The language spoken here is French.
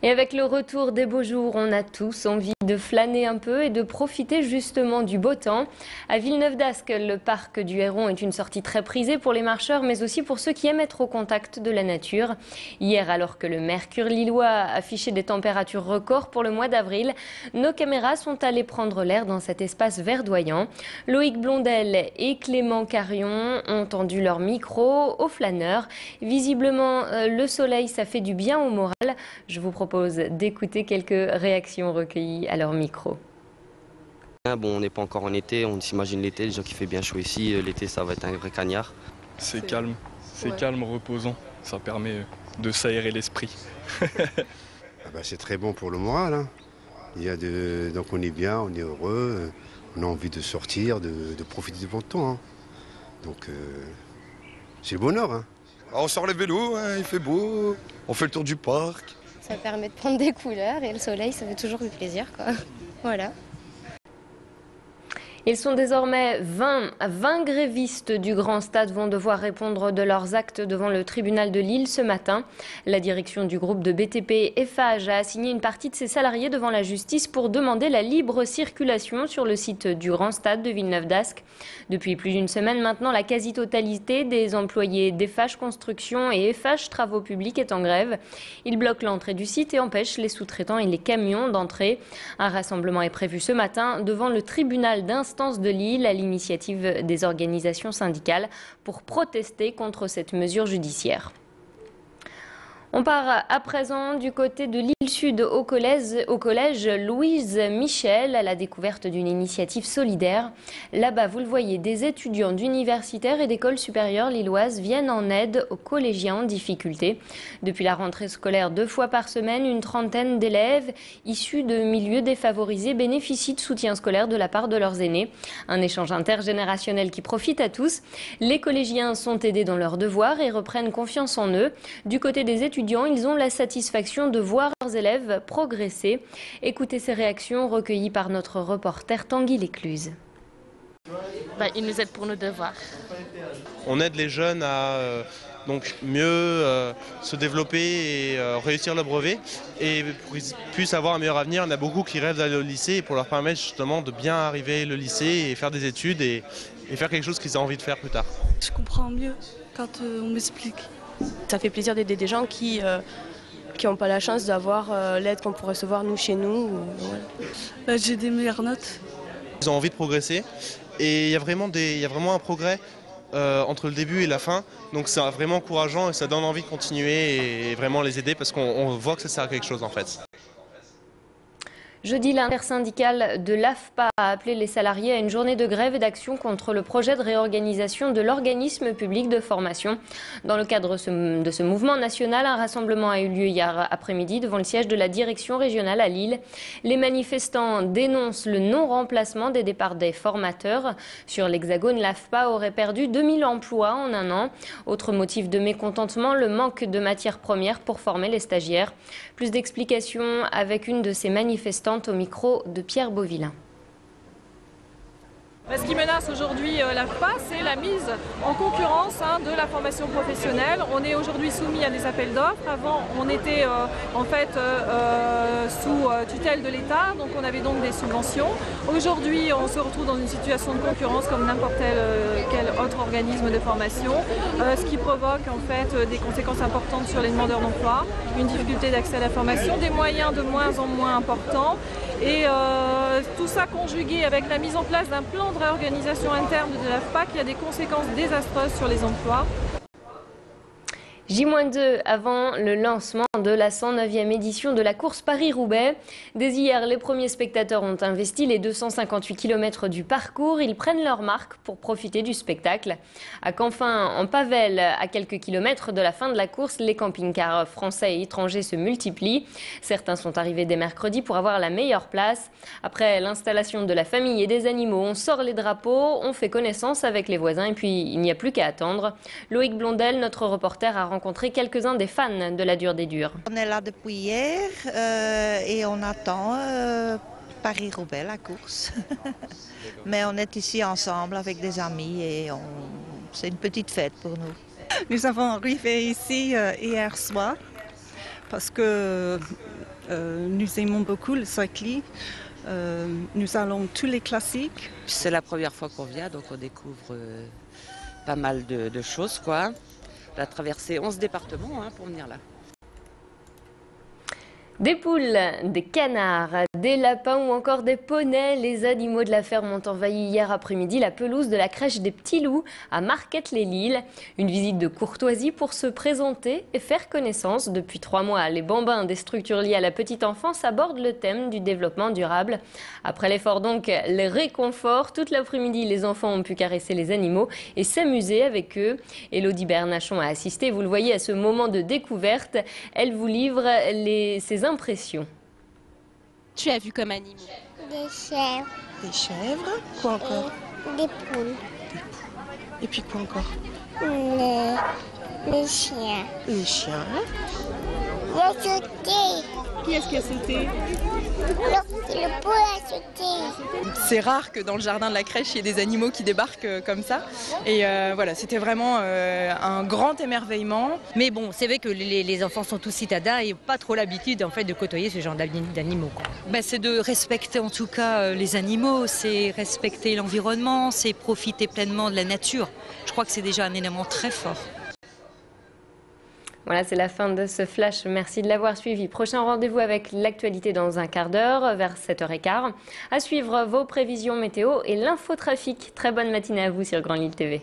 Et avec le retour des beaux jours, on a tous envie de flâner un peu et de profiter justement du beau temps. À Villeneuve-d'Ascq, le parc du Héron est une sortie très prisée pour les marcheurs, mais aussi pour ceux qui aiment être au contact de la nature. Hier, alors que le mercure lillois affichait des températures records pour le mois d'avril, nos caméras sont allées prendre l'air dans cet espace verdoyant. Loïc Blondel et Clément Carion ont tendu leur micro aux flâneurs. Visiblement, le soleil, ça fait du bien au moral. Je vous propose d'écouter quelques réactions recueillies à leur micro. Bon, on n'est pas encore en été, on s'imagine l'été, déjà qu'il fait bien chaud ici, l'été ça va être un vrai cagnard. C'est calme, calme, reposant, ça permet de s'aérer l'esprit. C'est très bon pour le moral, hein. Donc on est bien, on est heureux, on a envie de sortir, de profiter du bon temps, hein. Donc c'est le bonheur, hein. On sort les vélos, hein, il fait beau, on fait le tour du parc. Ça permet de prendre des couleurs et le soleil, ça fait toujours du plaisir, quoi. Voilà. Ils sont désormais 20 grévistes du Grand Stade vont devoir répondre de leurs actes devant le tribunal de Lille ce matin. La direction du groupe de BTP Eiffage a assigné une partie de ses salariés devant la justice pour demander la libre circulation sur le site du Grand Stade de Villeneuve-d'Ascq. Depuis plus d'une semaine maintenant, la quasi-totalité des employés d'Eiffage Construction et Eiffage Travaux Publics est en grève. Ils bloquent l'entrée du site et empêchent les sous-traitants et les camions d'entrer. Un rassemblement est prévu ce matin devant le tribunal d'instance de Lille à l'initiative des organisations syndicales pour protester contre cette mesure judiciaire. On part à présent du côté de Lille Sud au collège Louise Michel à la découverte d'une initiative solidaire. Là-bas, vous le voyez, des étudiants d'universitaires et d'écoles supérieures lilloises viennent en aide aux collégiens en difficulté. Depuis la rentrée scolaire 2 fois par semaine, une trentaine d'élèves issus de milieux défavorisés bénéficient de soutien scolaire de la part de leurs aînés. Un échange intergénérationnel qui profite à tous. Les collégiens sont aidés dans leurs devoirs et reprennent confiance en eux. Du côté des étudiants, ils ont la satisfaction de voir leurs élèves progresser. Écoutez ces réactions recueillies par notre reporter Tanguy Lécluse. Ils nous aident pour nos devoirs. On aide les jeunes à mieux se développer et réussir le brevet. Et pour qu'ils puissent avoir un meilleur avenir, il y en a beaucoup qui rêvent d'aller au lycée et pour leur permettre justement de bien arriver au lycée et faire des études et faire quelque chose qu'ils ont envie de faire plus tard. Je comprends mieux quand on m'explique. Ça fait plaisir d'aider des gens qui n'ont pas la chance d'avoir l'aide qu'on pourrait recevoir nous chez nous. J'ai des meilleures notes. Ils ont envie de progresser et il y a vraiment un progrès entre le début et la fin. Donc c'est vraiment encourageant et ça donne envie de continuer et vraiment les aider parce qu'on voit que ça sert à quelque chose en fait. Jeudi, l'intersyndicale de l'AFPA a appelé les salariés à une journée de grève et d'action contre le projet de réorganisation de l'organisme public de formation. Dans le cadre de ce mouvement national, un rassemblement a eu lieu hier après-midi devant le siège de la direction régionale à Lille. Les manifestants dénoncent le non-remplacement des départs des formateurs. Sur l'Hexagone, l'AFPA aurait perdu 2000 emplois en un an. Autre motif de mécontentement, le manque de matières premières pour former les stagiaires. Plus d'explications avec une de ces manifestantes au micro de Pierre Beauvillain. Ce qui menace aujourd'hui l'AFPA, c'est la mise en concurrence de la formation professionnelle. On est aujourd'hui soumis à des appels d'offres. Avant, on était sous tutelle de l'État, donc on avait donc des subventions. Aujourd'hui, on se retrouve dans une situation de concurrence comme n'importe quel autre organisme de formation, ce qui provoque en fait des conséquences importantes sur les demandeurs d'emploi, une difficulté d'accès à la formation, des moyens de moins en moins importants. Et tout ça conjugué avec la mise en place d'un plan de réorganisation interne de l'AFPA qui a des conséquences désastreuses sur les emplois. J-2 avant le lancement de la 109e édition de la course Paris-Roubaix. Dès hier, les premiers spectateurs ont investi les 258 km du parcours. Ils prennent leur marque pour profiter du spectacle. À Canfin, en Pavel, à quelques kilomètres de la fin de la course, les camping-cars français et étrangers se multiplient. Certains sont arrivés dès mercredi pour avoir la meilleure place. Après l'installation de la famille et des animaux, on sort les drapeaux, on fait connaissance avec les voisins et puis il n'y a plus qu'à attendre. Loïc Blondel, notre reporter, a rencontré quelques-uns des fans de la dure des durs. On est là depuis hier et on attend Paris-Roubaix, la course. Mais on est ici ensemble avec des amis et c'est une petite fête pour nous. Nous avons arrivé ici hier soir parce que Nous aimons beaucoup le cyclisme. Nous allons tous les classiques. C'est la première fois qu'on vient, donc on découvre pas mal de choses, quoi. On a traversé 11 départements pour venir là. Des poules, des canards, des lapins ou encore des poneys, les animaux de la ferme ont envahi hier après-midi la pelouse de la crèche des Petits Loups à Marquette-les-Lilles. Une visite de courtoisie pour se présenter et faire connaissance. Depuis 3 mois, les bambins des structures liées à la petite enfance abordent le thème du développement durable. Après l'effort donc, les réconforts. Toute l'après-midi, les enfants ont pu caresser les animaux et s'amuser avec eux. Élodie Bernachon a assisté, vous le voyez, à ce moment de découverte. Elle vous livre ses impressions. Tu as vu comme animaux? Des chèvres. Des chèvres? Quoi encore? Des poules. Et puis quoi encore? Les chiens. Les chiens? Il a sauté. Qui est-ce qui a sauté? Le poule a sauté. C'est rare que dans le jardin de la crèche, il y ait des animaux qui débarquent comme ça. Et voilà, c'était vraiment un grand émerveillement. Mais bon, c'est vrai que les enfants sont tous citadins et pas trop l'habitude en fait de côtoyer ce genre d'animaux. C'est de respecter en tout cas les animaux, c'est respecter l'environnement, c'est profiter pleinement de la nature. Je crois que c'est déjà un élément très fort. Voilà, c'est la fin de ce flash. Merci de l'avoir suivi. Prochain rendez-vous avec l'actualité dans un quart d'heure, vers 7h15. À suivre vos prévisions météo et l'infotrafic. Très bonne matinée à vous sur Grand Lille TV.